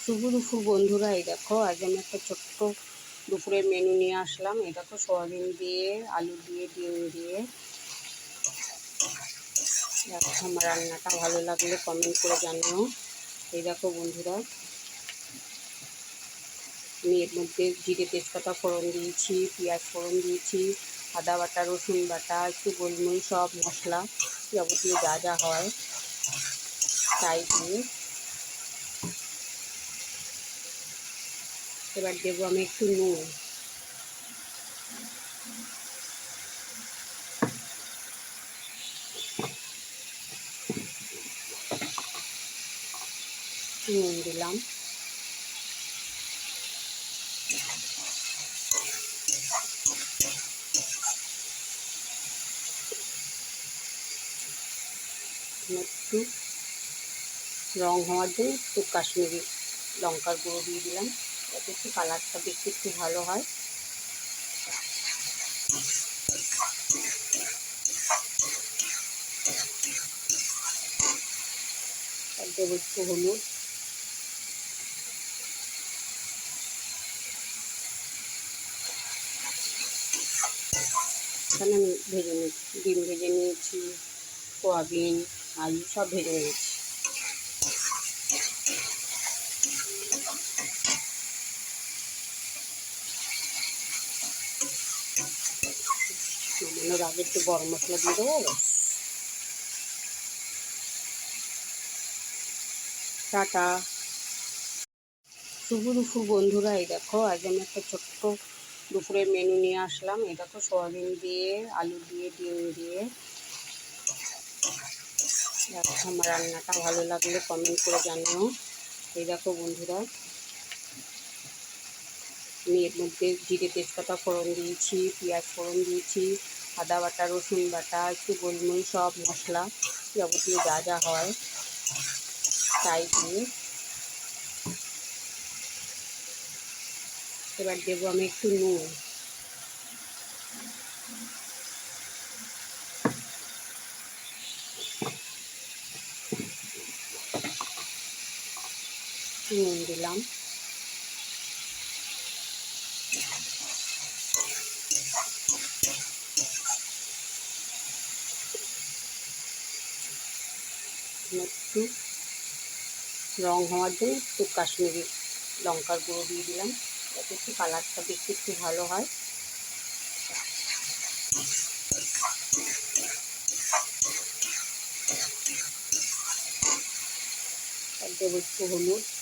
শুভ দুপুর বন্ধুরা, এই দেখো আজ আমি একটা ছোট্ট দুপুরের মেনু নিয়ে আসলাম। এই দেখো সোয়াবিন দিয়ে, আলু দিয়ে, ডিম দিয়ে। দেখো আমার রান্নাটা ভালো লাগলে কমেন্ট করে জানিও। এই দেখো বন্ধুরা, আমি এর মধ্যে জিরে তেজপাতা ফোড়ন দিয়েছি, পেঁয়াজ ফোড়ন দিয়েছি, আদা বাটা, রসুন বাটা, একটু গোলমরিচ, সব মশলা যাবতীয় যা যা হয় তাই দিয়ে এবার দেবো আমি একটু নুন। নুন দিলাম, একটু রং হওয়ার জন্য একটু কাশ্মীরি লঙ্কার গুঁড়ো দিয়ে দিলাম, যাতে একটু কালারটা দেখতে একটু ভালো হয়। আর দেবো একটু হলুদ, এখানে আমি ভেজে নিচ্ছি, ডিম ভেজে নিয়েছি, সোয়াবিন, আলু সব ভেজে নিয়েছি। নামানোর আগে একটু গরম মশলা দিয়ে দেবো। টাটা। শুভ দুপুর বন্ধুরা, এই দেখো আজ আমি একটা ছোট্ট দুপুরের মেনু নিয়ে আসলাম। এই দেখো সোয়াবিন দিয়ে, আলু দিয়ে, ডিম দিয়ে। দেখো আমার রান্নাটা ভালো লাগলে কমেন্ট করে জানিও। এই দেখো বন্ধুরা, আমি এর মধ্যে জিরে তেজপাতা ফোড়ন দিয়েছি, পেঁয়াজ ফোড়ন দিয়েছি, আদা বাটা, রসুন বাটা, একটু গোলমরিচ, সব মশলা যাবতীয় যা যা হয় তাই দিয়ে এবার দেবো আমি একটু নুন। নুন দিলাম, একটু রং হওয়ার জন্য একটু কাশ্মীরি লঙ্কার গুঁড়ো দিয়ে দিলাম, যাতে একটু কালারটা দেখতে একটু ভালো হয়। আর দেবো একটু হলুদ,